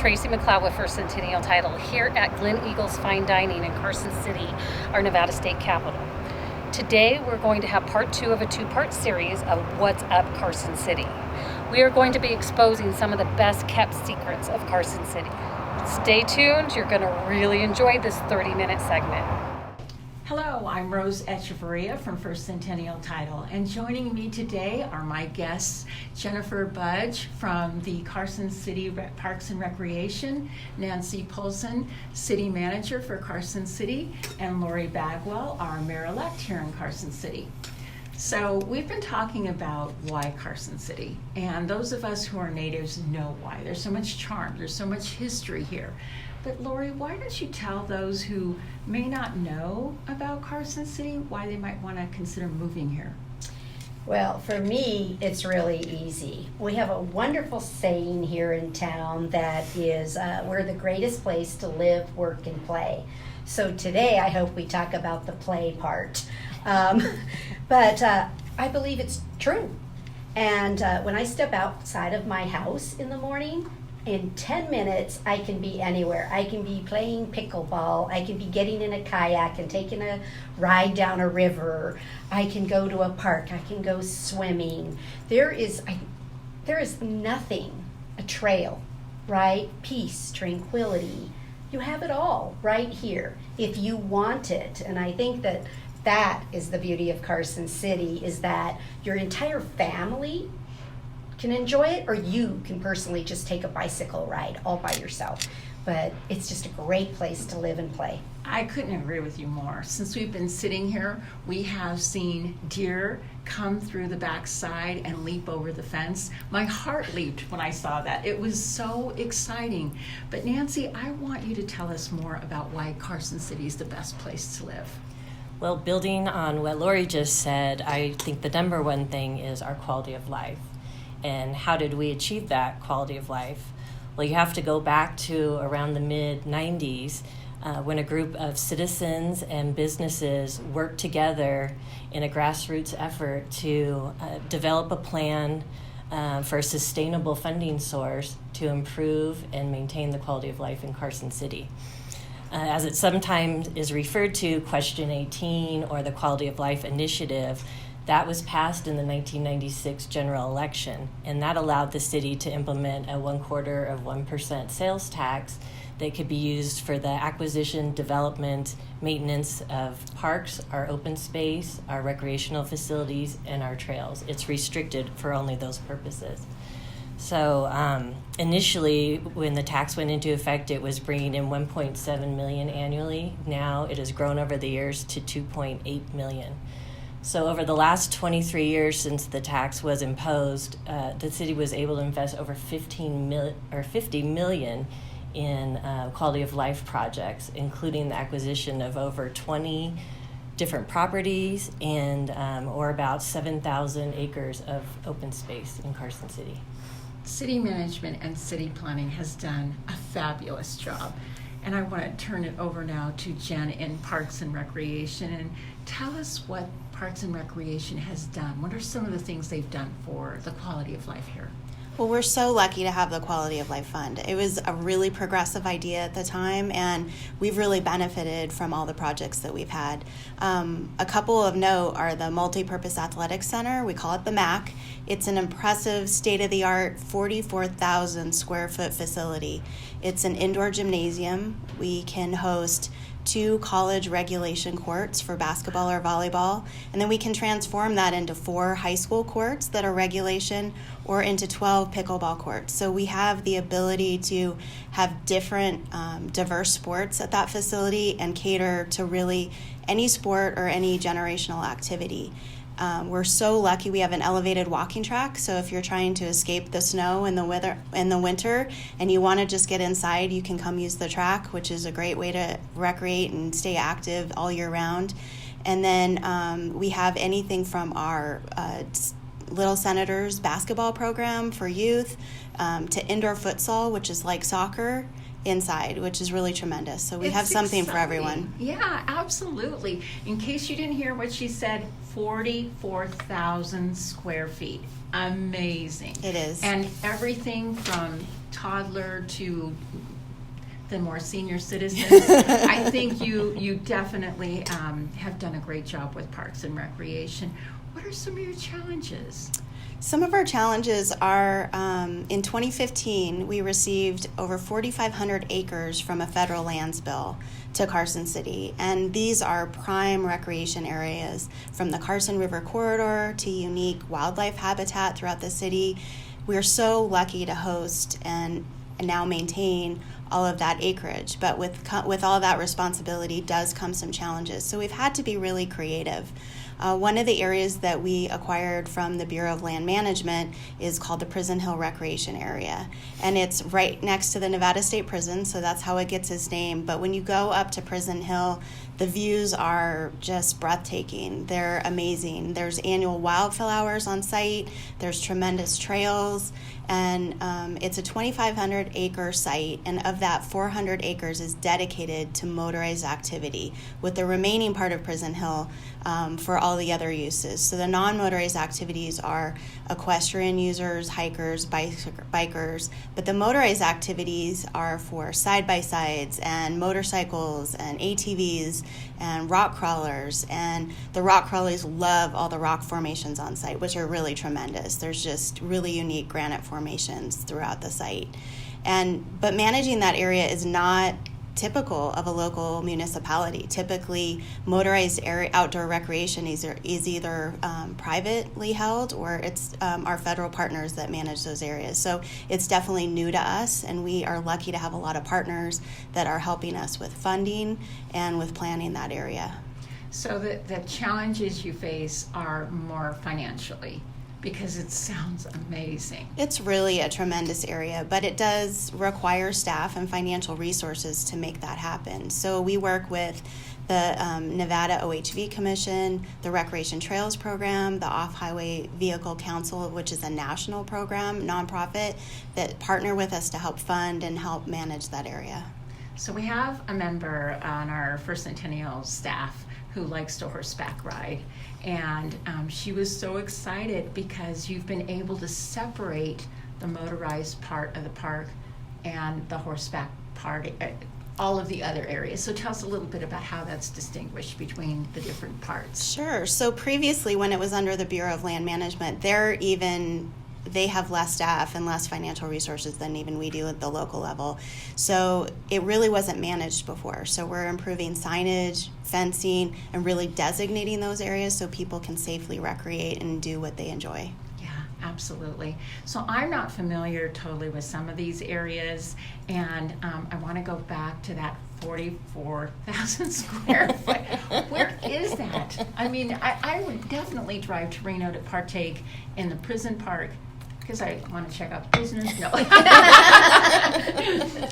Tracy McLeod with First Centennial Title here at Glen Eagles Fine Dining in Carson City, our Nevada state capital. Today we're going to have part 2 of a 2-part series of What's Up Carson City. We are going to be exposing some of the best kept secrets of Carson City. Stay tuned, you're going to really enjoy this 30-minute segment. Hello, I'm Rose Echeverria from First Centennial Title, and joining me today are my guests, Jennifer Budge from the Carson City Parks and Recreation, Nancy Polson, City Manager for Carson City, and Lori Bagwell, our Mayor-elect here in Carson City. So we've been talking about why Carson City, and those of us who are natives know why. There's so much charm, there's so much history here. But Lori, why don't you tell those who may not know about Carson City why they might want to consider moving here? Well, for me, it's really easy. We have a wonderful saying here in town that is, we're the greatest place to live, work, and play. So today, I hope we talk about the play part. But I believe it's true. And when I step outside of my house in the morning, in 10 minutes, I can be anywhere. I can be playing pickleball. I can be getting in a kayak and taking a ride down a river. I can go to a park. I can go swimming. There is nothing, a trail, right? Peace, tranquility. You have it all right here if you want it. And I think that is the beauty of Carson City, is that your entire family can enjoy it, or you can personally just take a bicycle ride all by yourself. But it's just a great place to live and play. I couldn't agree with you more. Since we've been sitting here, we have seen deer come through the backside and leap over the fence. My heart leaped when I saw that. It was so exciting. But Nancy, I want you to tell us more about why Carson City is the best place to live. Well, building on what Lori just said, I think the number one thing is our quality of life. And how did we achieve that quality of life? Well, you have to go back to around the mid-90s when a group of citizens and businesses worked together in a grassroots effort to develop a plan for a sustainable funding source to improve and maintain the quality of life in Carson City. As it sometimes is referred to, Question 18 or the Quality of Life Initiative, that was passed in the 1996 general election, and that allowed the city to implement a 0.25% sales tax that could be used for the acquisition, development, maintenance of parks, our open space, our recreational facilities, and our trails. It's restricted for only those purposes. So initially, when the tax went into effect, it was bringing in $1.7 million annually. Now it has grown over the years to $2.8 million. So over the last 23 years since the tax was imposed, the city was able to invest over $50 million in quality of life projects, including the acquisition of over 20 different properties and or about 7,000 acres of open space in Carson City. City management and city planning has done a fabulous job. And I want to turn it over now to Jen in Parks and Recreation, and tell us what Parks and Recreation has done. What are some of the things they've done for the quality of life here? Well, we're so lucky to have the Quality of Life Fund. It was a really progressive idea at the time, and we've really benefited from all the projects that we've had. A couple of note are the Multi-Purpose Athletic Center. We call it the MAC. It's an impressive, state-of-the-art, 44,000 square foot facility. It's an indoor gymnasium. We can host 2 college regulation courts for basketball or volleyball, and then we can transform that into 4 high school courts that are regulation, or into 12 pickleball courts. So we have the ability to have different diverse sports at that facility and cater to really any sport or any generational activity. We're so lucky we have an elevated walking track, so if you're trying to escape the snow in the winter and you want to just get inside, you can come use the track, which is a great way to recreate and stay active all year round. And then we have anything from our Little Senators basketball program for youth to indoor futsal, which is like soccer, inside, which is really tremendous. So we It's have something for exciting. everyone. Yeah, absolutely. In case you didn't hear what she said, 44,000 square feet. Amazing. It is. And everything from toddler to the more senior citizens. I think you definitely have done a great job with Parks and Recreation. What are some of your challenges? Some of our challenges are, in 2015, we received over 4,500 acres from a federal lands bill to Carson City. And these are prime recreation areas, from the Carson River corridor to unique wildlife habitat throughout the city. We're so lucky to host and now maintain all of that acreage. But with all that responsibility does come some challenges. So we've had to be really creative. One of the areas that we acquired from the Bureau of Land Management is called the Prison Hill Recreation Area. And it's right next to the Nevada State Prison, so that's how it gets its name. But when you go up to Prison Hill, the views are just breathtaking. They're amazing. There's annual wildflowers on site. There's tremendous trails. And it's a 2,500 acre site, and of that, 400 acres is dedicated to motorized activity, with the remaining part of Prison Hill for all the other uses. So the non-motorized activities are equestrian users, hikers, bikers, but the motorized activities are for side-by-sides and motorcycles and ATVs and rock crawlers. And the rock crawlers love all the rock formations on site, which are really tremendous. There's just really unique granite formations throughout the site. But managing that area is not typical of a local municipality. Typically, motorized outdoor recreation is either privately held, or it's our federal partners that manage those areas. So it's definitely new to us, and we are lucky to have a lot of partners that are helping us with funding and with planning that area. So the challenges you face are more financially, because it sounds amazing. It's really a tremendous area, but it does require staff and financial resources to make that happen. So we work with the Nevada OHV Commission, the Recreation Trails Program, the Off-Highway Vehicle Council, which is a national program, nonprofit, that partner with us to help fund and help manage that area. So we have a member on our First Centennial staff who likes to horseback ride, and she was so excited because you've been able to separate the motorized part of the park and the horseback part, all of the other areas. So tell us a little bit about how that's distinguished between the different parts. Sure. So previously, when it was under the Bureau of Land Management, they have less staff and less financial resources than even we do at the local level. So it really wasn't managed before. So we're improving signage, fencing, and really designating those areas so people can safely recreate and do what they enjoy. Yeah, absolutely. So I'm not familiar totally with some of these areas, and I want to go back to that 44,000 square foot. Where is that? I mean, I would definitely drive to Reno to partake in the prison park, because I want to check out the prisoners. No.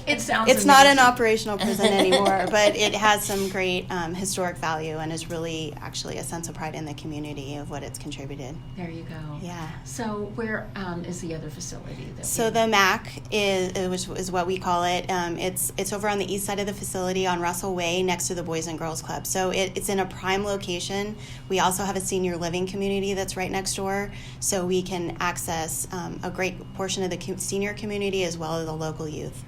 It sounds It's not an amazing. operational prison anymore, but it has some great historic value and is really actually a sense of pride in the community of what it's contributed. There you go. Yeah. So where is the other facility? So the MAC is what we call it. It's over on the east side of the facility on Russell Way, next to the Boys and Girls Club. So it's in a prime location. We also have a senior living community that's right next door, so we can access a great portion of the senior community as well as the local youth.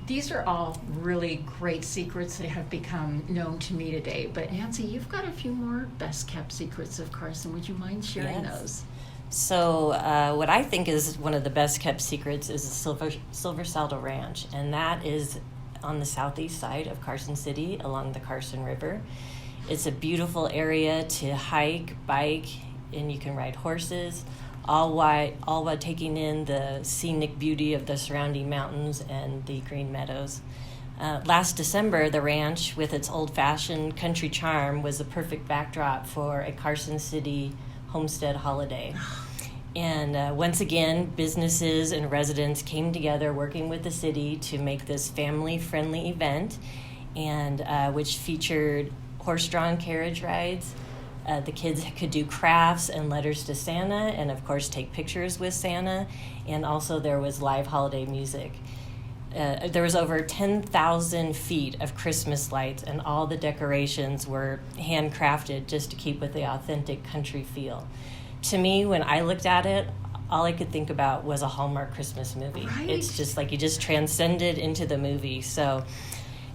These are all really great secrets that have become known to me today. But Nancy, you've got a few more best kept secrets of Carson. Would you mind sharing Yes. those? So what I think is one of the best kept secrets is the Silver Saldo Ranch, and that is on the southeast side of Carson City along the Carson River. It's a beautiful area to hike, bike, and you can ride horses, all while taking in the scenic beauty of the surrounding mountains and the green meadows. Last December, the ranch, with its old-fashioned country charm, was the perfect backdrop for a Carson City homestead holiday. And once again, businesses and residents came together working with the city to make this family-friendly event, and which featured horse-drawn carriage rides. The kids could do crafts and letters to Santa, and of course take pictures with Santa, and also there was live holiday music. There was over 10,000 feet of Christmas lights, and all the decorations were handcrafted just to keep with the authentic country feel. To me, when I looked at it, all I could think about was a Hallmark Christmas movie. Right. It's just like you just transcended into the movie. So,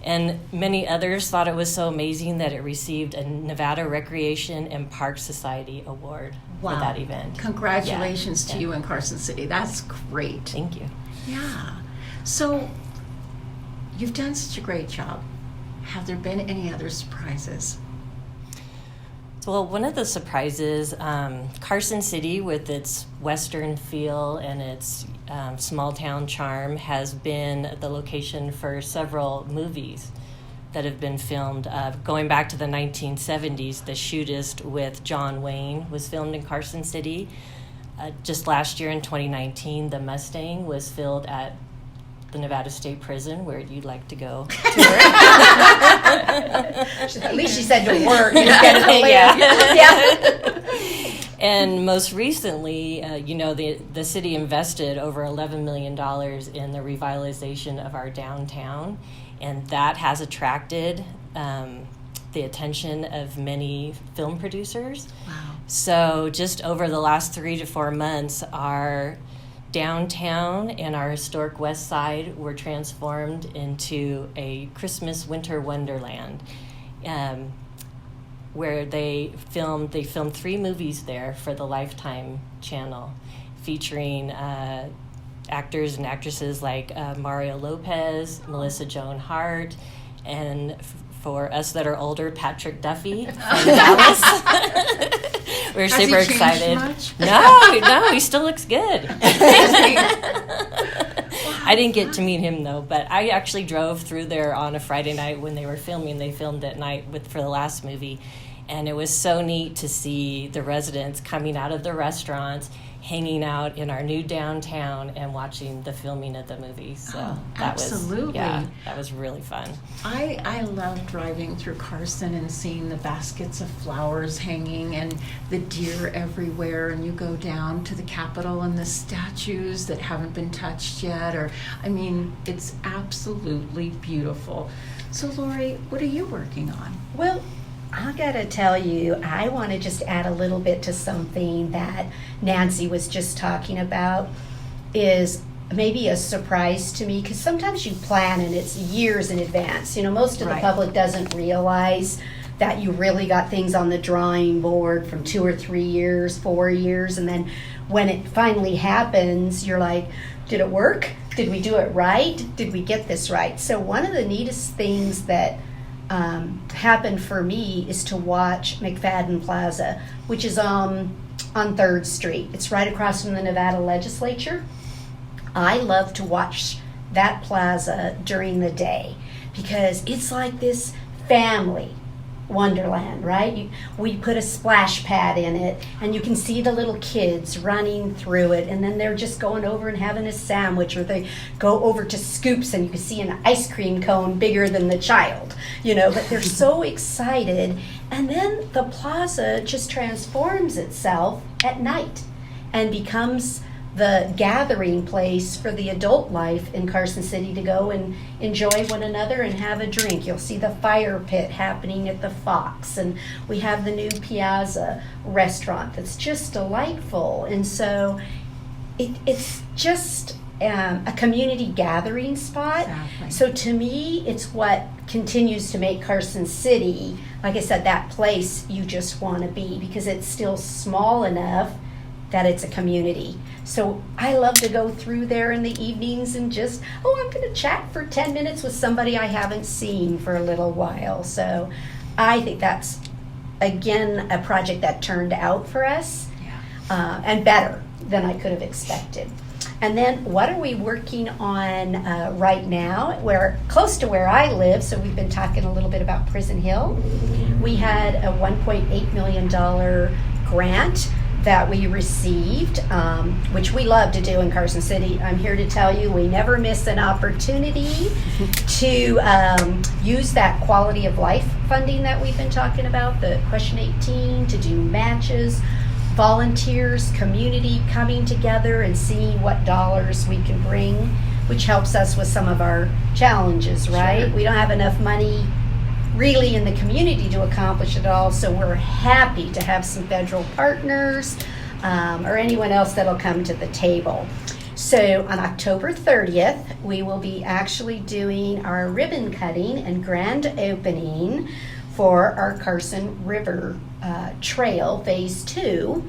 and many others thought it was so amazing that it received a Nevada Recreation and Park Society award for that event. Congratulations to Yeah. you in Carson City. That's great. Thank you. Yeah. So you've done such a great job. Have there been any other surprises? Well, one of the surprises, Carson City, with its Western feel and its small town charm, has been the location for several movies that have been filmed. Going back to the 1970s, The Shootist with John Wayne was filmed in Carson City. Just last year in 2019, The Mustang was filmed at the Nevada State Prison, where you'd like to go to work. At least she said to work instead of to live. Yeah. And most recently, the city invested over $11 million in the revitalization of our downtown, and that has attracted the attention of many film producers. Wow. So just over the last 3 to 4 months, our downtown and our historic west side were transformed into a Christmas winter wonderland, where they filmed 3 movies there for the Lifetime channel, featuring actors and actresses like Mario Lopez, Melissa Joan Hart, and for us that are older, Patrick Duffy from Dallas. We're Has super he changed excited. much? No, he still looks good. I didn't get to meet him though, but I actually drove through there on a Friday night when they were filming. They filmed at night for the last movie, and it was so neat to see the residents coming out of the restaurants, hanging out in our new downtown, and watching the filming of the movie. So absolutely. That was really fun. I love driving through Carson and seeing the baskets of flowers hanging and the deer everywhere, and you go down to the Capitol and the statues that haven't been touched yet, it's absolutely beautiful. So Lori, what are you working on? Well, I gotta tell you, I want to just add a little bit to something that Nancy was just talking about, is maybe a surprise to me, because sometimes you plan and it's years in advance. Most of the Right. public doesn't realize that you really got things on the drawing board from 2 or 3 years, 4 years, and then when it finally happens, you're like, did it work? Did we do it right? Did we get this right? So one of the neatest things that happened for me is to watch McFadden Plaza, which is on 3rd Street. It's right across from the Nevada legislature. I love to watch that plaza during the day because it's like this family wonderland, right? We put a splash pad in it, and you can see the little kids running through it, and then they're just going over and having a sandwich, or they go over to Scoops and you can see an ice cream cone bigger than the child, but they're so excited. And then the plaza just transforms itself at night and becomes the gathering place for the adult life in Carson City to go and enjoy one another and have a drink. You'll see the fire pit happening at the Fox, and we have the new Piazza restaurant that's just delightful. And so it's just a community gathering spot. Exactly. So to me, it's what continues to make Carson City, like I said, that place you just want to be, because it's still small enough that it's a community. So I love to go through there in the evenings and just, I'm going to chat for 10 minutes with somebody I haven't seen for a little while. So I think that's, again, a project that turned out for us, and better than I could have expected. And then what are we working on right now? We're close to where I live, so we've been talking a little bit about Prison Hill. We had a $1.8 million grant that we received, which we love to do in Carson City. I'm here to tell you we never miss an opportunity to use that quality of life funding that we've been talking about, the Question 18, to do matches, volunteers, community coming together and seeing what dollars we can bring which helps us with some of our challenges, right? Sure. We don't have enough money really in the community to accomplish it all, so we're happy to have some federal partners or anyone else that'll come to the table. So on October 30th, we will be actually doing our ribbon cutting and grand opening for our Carson River Trail Phase 2.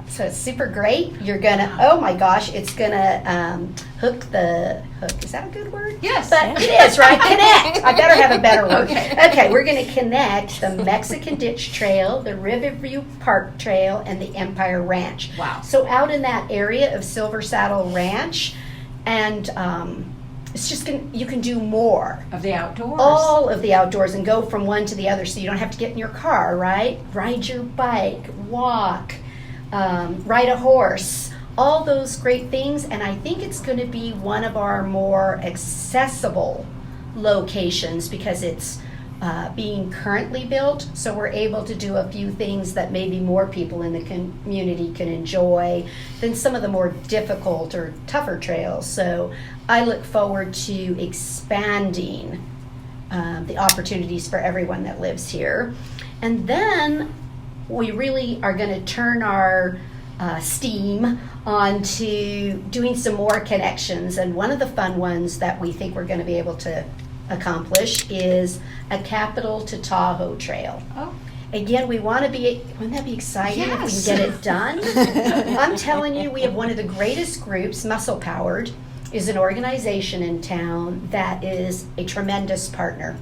So it's super great. You're gonna, oh my gosh, it's gonna hook, is that a good word? Yes. But it is, right? Connect. I better have a better word. Okay. We're gonna connect the Mexican Ditch Trail, the Riverview Park Trail, and the Empire Ranch. Wow. So out in that area of Silver Saddle Ranch, and it's just you can do more. Of the outdoors. All of the outdoors and go from one to the other, so you don't have to get in your car, right? Ride your bike, walk, ride a horse, all those great things. And I think it's going to be one of our more accessible locations because it's being currently built, so we're able to do a few things that maybe more people in the community can enjoy than some of the more difficult or tougher trails. So I look forward to expanding the opportunities for everyone that lives here. And then we really are going to turn our steam onto doing some more connections. And one of the fun ones that we think we're going to be able to accomplish is a Capitol to Tahoe trail. Oh. Again, wouldn't that be exciting Yes. if we can get it done? I'm telling you, we have one of the greatest groups. Muscle Powered is an organization in town that is a tremendous partner.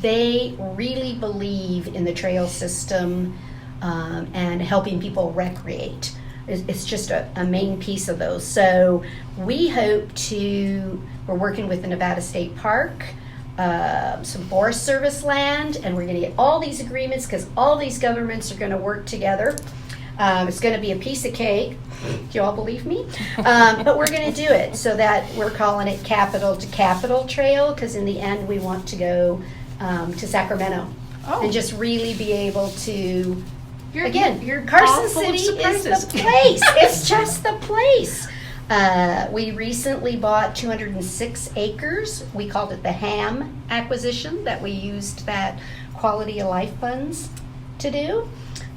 They really believe in the trail system and helping people recreate. It's just a main piece of those. So we're working with the Nevada State Park, some Forest Service land, and we're going to get all these agreements because all these governments are going to work together. It's going to be a piece of cake. Do you all believe me? But we're going to do it so that we're calling it Capitol to Capitol Trail because in the end we want to go to Sacramento and just really be able to. Again, Carson City is the place. It's just the place. We recently bought 206 acres. We called it the HAM acquisition that we used that quality of life funds to do.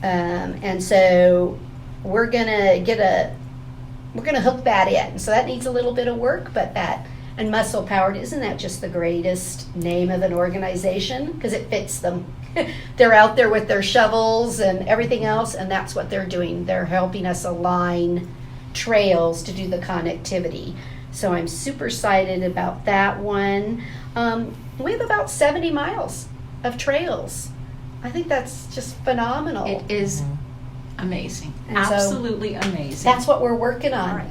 And so we're gonna hook that in. So that needs a little bit of work, but and Muscle Powered, isn't that just the greatest name of an organization? Because it fits them. They're out there with their shovels and everything else, and that's what they're doing. They're helping us align trails to do the connectivity. So I'm super excited about that one. We have about 70 miles of trails. I think that's just phenomenal. It is amazing. And so absolutely amazing. That's what we're working on. All right.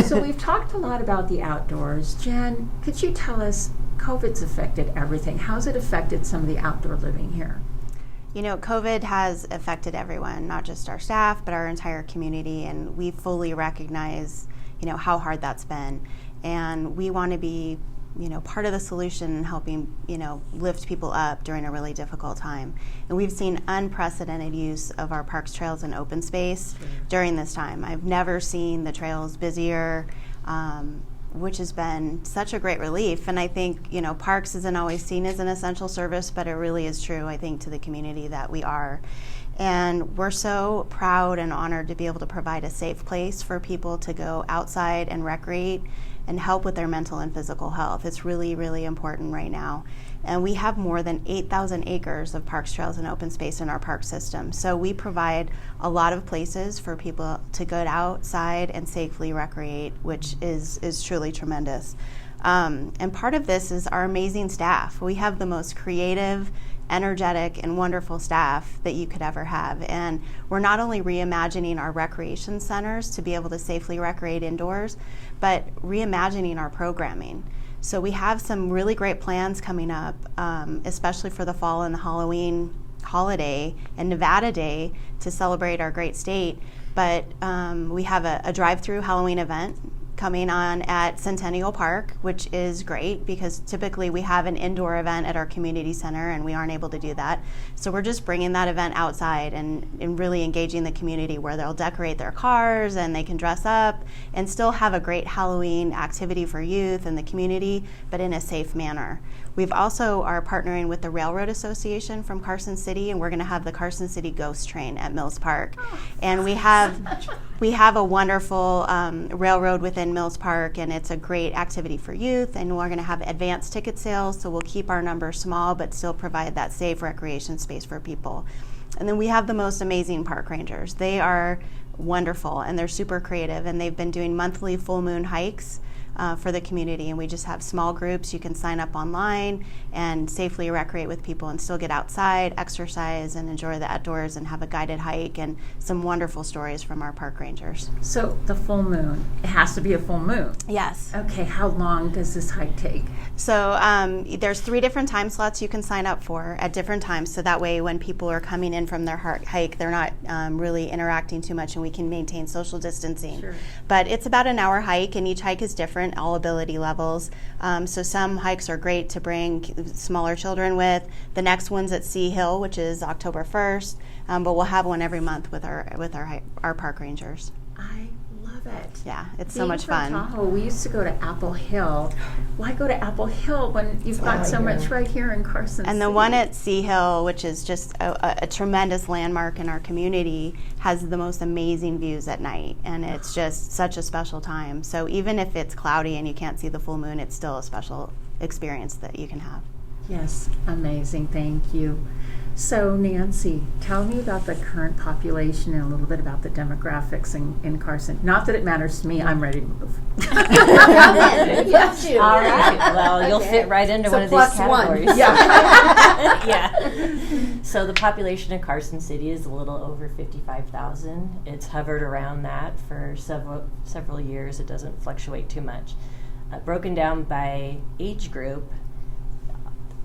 So we've talked a lot about the outdoors. Jen, could you tell us, COVID's affected everything. How's it affected some of the outdoor living here? You know, COVID has affected everyone, not just our staff, but our entire community, and we fully recognize, how hard that's been. And we want to be, part of the solution in helping, lift people up during a really difficult time. And we've seen unprecedented use of our parks, trails, and open space during this time. I've never seen the trails busier, which has been such a great relief. And I think, parks isn't always seen as an essential service, but it really is true, I think, to the community that we are. And we're so proud and honored to be able to provide a safe place for people to go outside and recreate and help with their mental and physical health. It's really, really important right now. And we have more than 8,000 acres of parks, trails, and open space in our park system. So we provide a lot of places for people to go outside and safely recreate, which is truly tremendous. And part of this is our amazing staff. We have the most creative, energetic, and wonderful staff that you could ever have. And we're not only reimagining our recreation centers to be able to safely recreate indoors, but reimagining our programming. So we have some really great plans coming up, especially for the fall and the Halloween holiday and Nevada Day to celebrate our great state. But we have a drive-through Halloween event coming on at Centennial Park, which is great because typically we have an indoor event at our community center and we aren't able to do that. So we're just bringing that event outside and really engaging the community where they'll decorate their cars and they can dress up and still have a great Halloween activity for youth and the community, but in a safe manner. We've also are partnering with the Railroad Association from Carson City, and we're going to have the Carson City Ghost Train at Mills Park. And we have a wonderful railroad within Mills Park, and it's a great activity for youth. And we're going to have advanced ticket sales, so we'll keep our numbers small, but still provide that safe recreation space for people. And then we have the most amazing park rangers. They are wonderful, and they're super creative, and they've been doing monthly full moon hikes for the community, and we just have small groups. You can sign up online and safely recreate with people and still get outside, exercise, and enjoy the outdoors and have a guided hike and some wonderful stories from our park rangers. So the full moon, it has to be a full moon. Yes. Okay, how long does this hike take? So there's 3 different time slots you can sign up for at different times, so that way when people are coming in from their hike, they're not really interacting too much and we can maintain social distancing. Sure. But it's about an hour hike, and each hike is different, all ability levels. So some hikes are great to bring smaller children with. The next one's at Sea Hill, which is October 1st, but we'll have one every month with our park rangers. I love it. Yeah, it's so Being much from fun. Tahoe, we used to go to Apple Hill. Why go to Apple Hill when you've got so much right here in Carson And the City? one at Sea Hill, which is just a tremendous landmark in our community, has the most amazing views at night, and it's just such a special time. So even if it's cloudy and you can't see the full moon, it's still a special experience that you can have. Yes, amazing. Thank you. So, Nancy, tell me about the current population and a little bit about the demographics in Carson. Not that it matters to me. I'm ready to move. Yes, you. All right. Well, you'll fit right into So one of these plus one. categories. Yeah. Yeah. So the population of Carson City is a little over 55,000. It's hovered around that for several years. It doesn't fluctuate too much. Broken down by age group,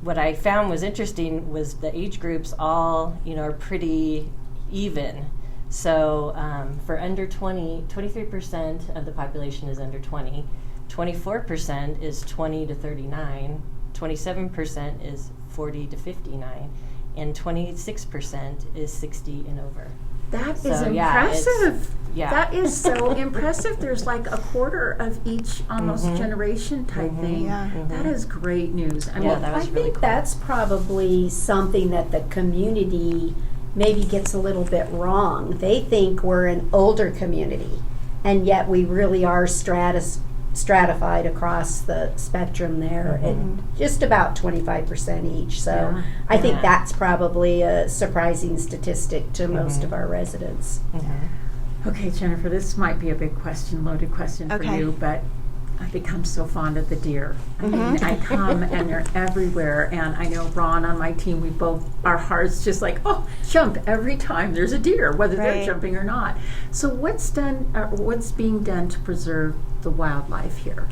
what I found was interesting was the age groups all, are pretty even. So for under 20, 23% of the population is under 20, 24% is 20 to 39, 27% is 40 to 59, and 26% is 60 and over. That is So, impressive. yeah. That is so impressive. There's like a quarter of each almost generation type thing. Yeah. That is great news. I Yeah, that was I really think cool. that's probably something that the community maybe gets a little bit wrong. They think we're an older community, and yet we really are stratified across the spectrum there at just about 25% each. So Yeah. I think Yeah. that's probably a surprising statistic to most of our residents. Okay, Jennifer, this might be a big question, loaded question for Okay. you, but I've become so fond of the deer. I mean, I come and they're everywhere, and I know Ron on my team, we both, our hearts just like, jump every time there's a deer, whether they're Right. jumping or not. So what's being done to preserve the wildlife here?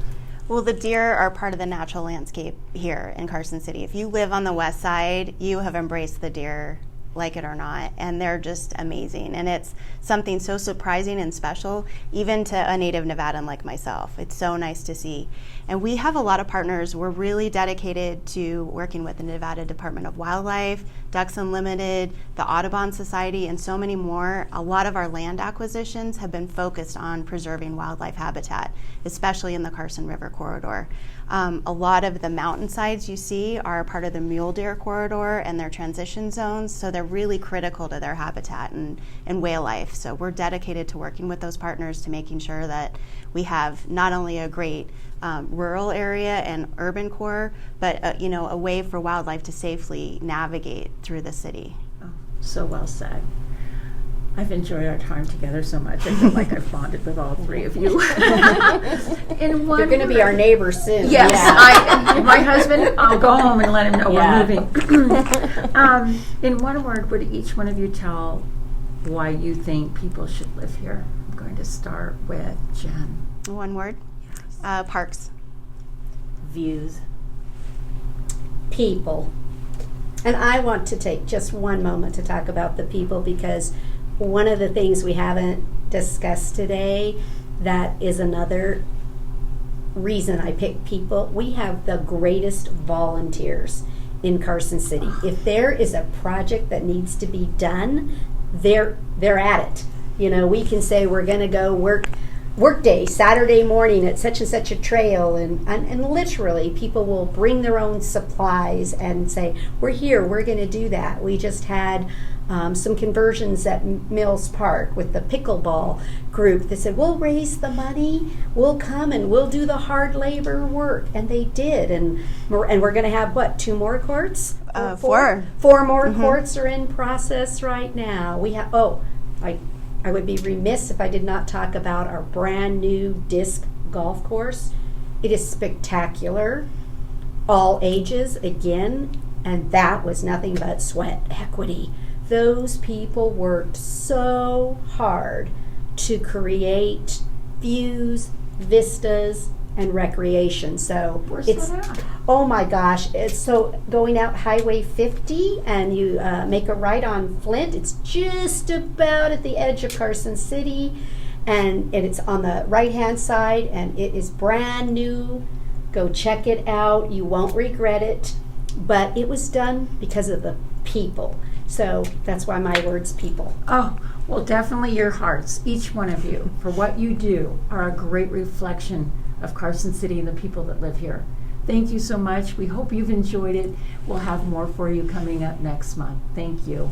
Well, the deer are part of the natural landscape here in Carson City. If you live on the west side, you have embraced the deer, like it or not, and they're just amazing. And it's something so surprising and special, even to a native Nevadan like myself. It's so nice to see. And we have a lot of partners. We're really dedicated to working with the Nevada Department of Wildlife, Ducks Unlimited, the Audubon Society, and so many more. A lot of our land acquisitions have been focused on preserving wildlife habitat, especially in the Carson River corridor. A lot of the mountainsides you see are part of the mule deer corridor and their transition zones, so they're really critical to their habitat and whale life. So we're dedicated to working with those partners to making sure that we have not only a great rural area and urban core, but a way for wildlife to safely navigate through the city. Oh, so well said. I've enjoyed our time together so much. I feel like I've bonded with all three of you. In one You're going to be word- our neighbor soon. Yes, Yeah. my husband, I'll go home and let him know Yeah. we're moving. In one word, would each one of you tell why you think people should live here? I'm going to start with Jen. One word? Parks. Views. People. And I want to take just one moment to talk about the people, because one of the things we haven't discussed today that is another reason I pick people. We have the greatest volunteers in Carson City. If there is a project that needs to be done, they're at it. You know, we can say we're going to go work day Saturday morning at such and such a trail, and literally people will bring their own supplies and say, we're here, we're going to do that. We just had some conversions at Mills Park with the pickleball group that said, we'll raise the money, we'll come and we'll do the hard labor work. And they did. And we're going to have, what, 2 more courts? Four. 4 more courts are in process right now. We have, I would be remiss if I did not talk about our brand new disc golf course. It is spectacular, all ages again, and that was nothing but sweat equity. Those people worked so hard to create views, vistas, and recreation. So Where's it's, that at? oh my gosh, it's so going out Highway 50 and you make a right on Flint. It's just about at the edge of Carson City, and it's on the right hand side, and it is brand new. Go check it out. You won't regret it. But it was done because of the people. So that's why my word's people. Oh, well, definitely your hearts, each one of you, for what you do, are a great reflection of Carson City and the people that live here. Thank you so much. We hope you've enjoyed it. We'll have more for you coming up next month. Thank you.